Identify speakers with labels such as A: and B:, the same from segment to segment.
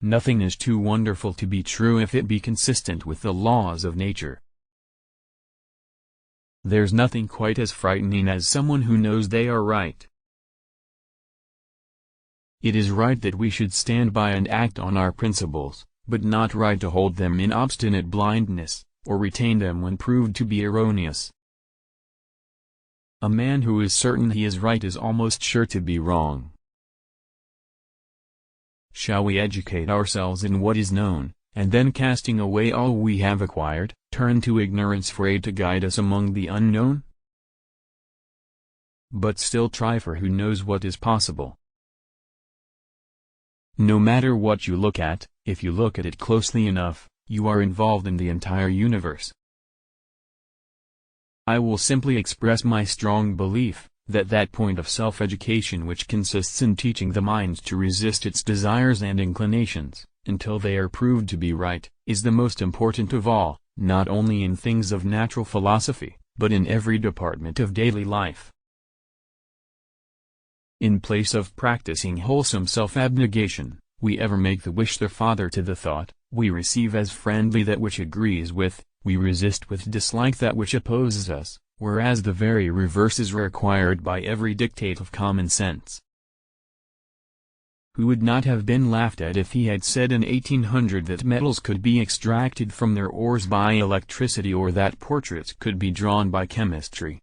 A: Nothing is too wonderful to be true if it be consistent with the laws of nature. There's nothing quite as frightening as someone who knows they are right. It is right that we should stand by and act on our principles, but not right to hold them in obstinate blindness, or retain them when proved to be erroneous. A man who is certain he is right is almost sure to be wrong. Shall we educate ourselves in what is known, and then casting away all we have acquired, turn to ignorance for aid to guide us among the unknown? But still try, for who knows what is possible. No matter what you look at, if you look at it closely enough, you are involved in the entire universe. I will simply express my strong belief that that point of self-education which consists in teaching the mind to resist its desires and inclinations, until they are proved to be right, is the most important of all, not only in things of natural philosophy, but in every department of daily life. In place of practicing wholesome self-abnegation, we ever make the wish the father to the thought, we receive as friendly that which agrees with, we resist with dislike that which opposes us, whereas the very reverse is required by every dictate of common sense. Who would not have been laughed at if he had said in 1800 that metals could be extracted from their ores by electricity, or that portraits could be drawn by chemistry?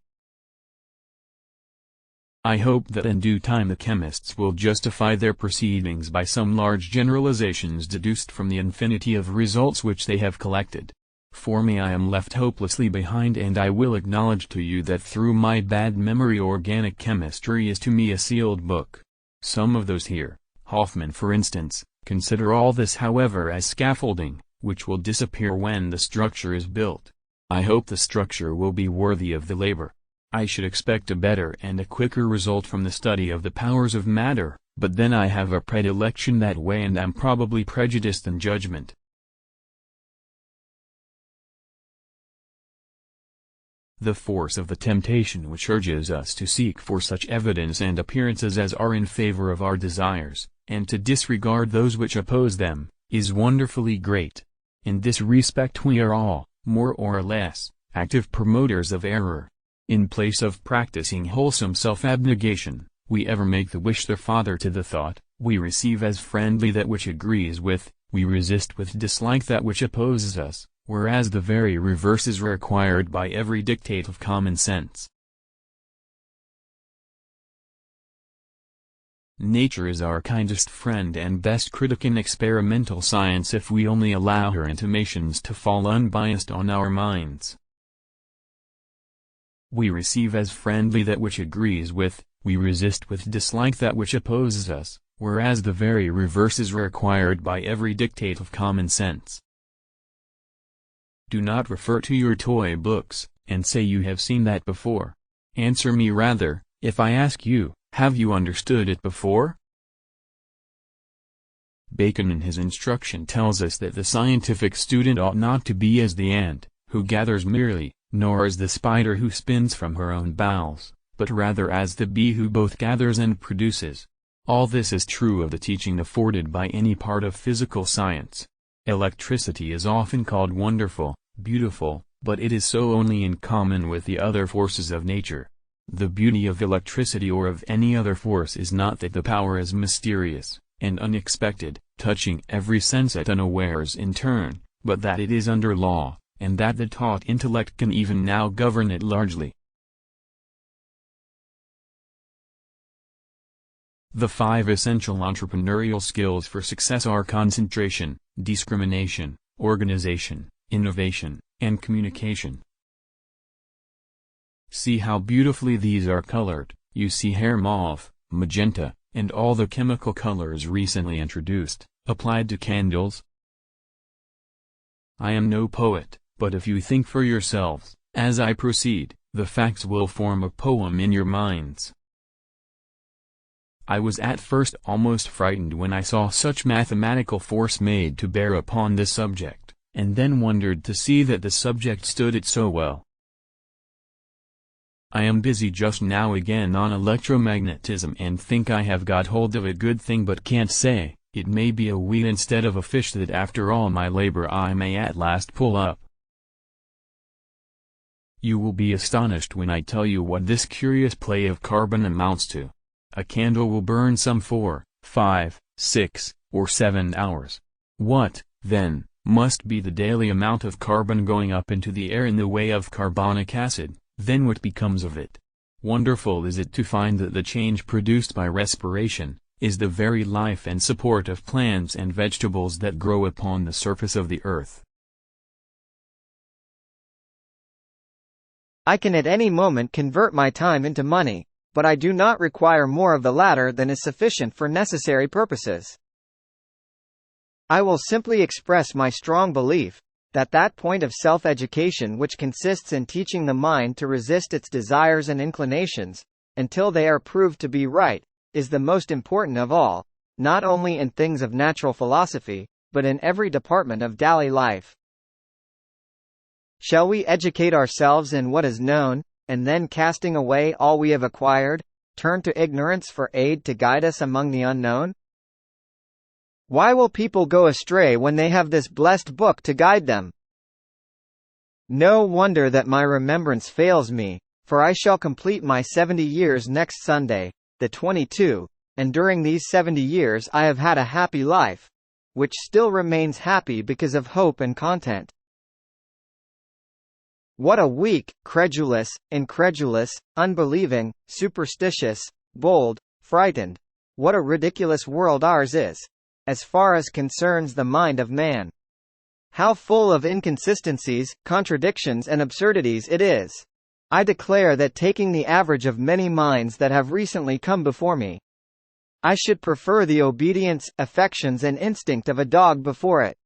A: I hope that in due time the chemists will justify their proceedings by some large generalizations deduced from the infinity of results which they have collected. For me, I am left hopelessly behind, and I will acknowledge to you that through my bad memory organic chemistry is to me a sealed book. Some of those here, Hoffman for instance, consider all this however as scaffolding, which will disappear when the structure is built. I hope the structure will be worthy of the labor. I should expect a better and a quicker result from the study of the powers of matter, but then I have a predilection that way and am probably prejudiced in judgment. The force of the temptation which urges us to seek for such evidence and appearances as are in favor of our desires, and to disregard those which oppose them, is wonderfully great. In this respect we are all, more or less, active promoters of error. In place of practicing wholesome self-abnegation, we ever make the wish the father to the thought, we receive as friendly that which agrees with, we resist with dislike that which opposes us, whereas the very reverse is required by every dictate of common sense. Nature is our kindest friend and best critic in experimental science if we only allow her intimations to fall unbiased on our minds. We receive as friendly that which agrees with, we resist with dislike that which opposes us, whereas the very reverse is required by every dictate of common sense. Do not refer to your toy books, and say you have seen that before. Answer me rather, if I ask you, have you understood it before? Bacon in his instruction tells us that the scientific student ought not to be as the ant, who gathers merely, nor as the spider who spins from her own bowels, but rather as the bee who both gathers and produces. All this is true of the teaching afforded by any part of physical science. Electricity is often called wonderful, beautiful, but it is so only in common with the other forces of nature. The beauty of electricity or of any other force is not that the power is mysterious and unexpected, touching every sense at unawares in turn, but that it is under law, and that the taught intellect can even now govern it largely. The 5 essential entrepreneurial skills for success are concentration, discrimination, organization, innovation, and communication. See how beautifully these are colored. You see here mauve, magenta, and all the chemical colors recently introduced, applied to candles. I am no poet, but if you think for yourselves, as I proceed, the facts will form a poem in your minds. I was at first almost frightened when I saw such mathematical force made to bear upon this subject, and then wondered to see that the subject stood it so well. I am busy just now again on electromagnetism and think I have got hold of a good thing, but can't say, It may be a weed instead of a fish that after all my labor I may at last pull up. You will be astonished when I tell you what this curious play of carbon amounts to. A candle will burn some 4, 5, 6, or 7 hours. What, then, must be the daily amount of carbon going up into the air in the way of carbonic acid? Then what becomes of it? Wonderful is it to find that the change produced by respiration is the very life and support of plants and vegetables that grow upon the surface of the earth.
B: I can at any moment convert my time into money, but I do not require more of the latter than is sufficient for necessary purposes. I will simply express my strong belief that that point of self-education which consists in teaching the mind to resist its desires and inclinations, until they are proved to be right, is the most important of all, not only in things of natural philosophy, but in every department of daily life. Shall we educate ourselves in what is known, and then casting away all we have acquired, turn to ignorance for aid to guide us among the unknown? Why will people go astray when they have this blessed book to guide them? No wonder that my remembrance fails me, for I shall complete my 70 years next Sunday, the 22, and during these 70 years I have had a happy life, which still remains happy because of hope and content. What a weak, credulous, incredulous, unbelieving, superstitious, bold, frightened, what a ridiculous world ours is, as far as concerns the mind of man. How full of inconsistencies, contradictions and absurdities it is! I declare that taking the average of many minds that have recently come before me, I should prefer the obedience, affections and instinct of a dog before it.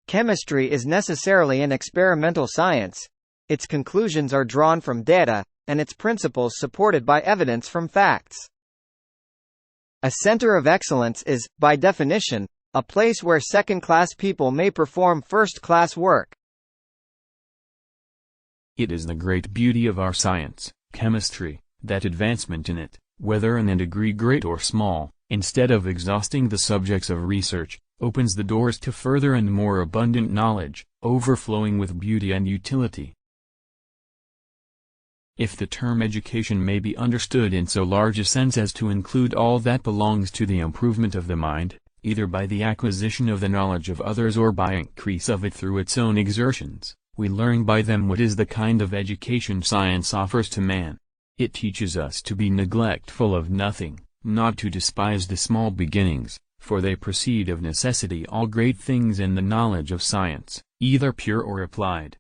B: Chemistry is necessarily an experimental science. Its conclusions are drawn from data, and its principles supported by evidence from facts. A center of excellence is, by definition, a place where second-class people may perform first-class work.
A: It is the great beauty of our science, chemistry, that advancement in it, whether in a degree great or small, instead of exhausting the subjects of research, opens the doors to further and more abundant knowledge, overflowing with beauty and utility. If the term education may be understood in so large a sense as to include all that belongs to the improvement of the mind, either by the acquisition of the knowledge of others or by increase of it through its own exertions, we learn by them what is the kind of education science offers to man. It teaches us to be neglectful of nothing, not to despise the small beginnings, for they precede of necessity all great things in the knowledge of science, either pure or applied.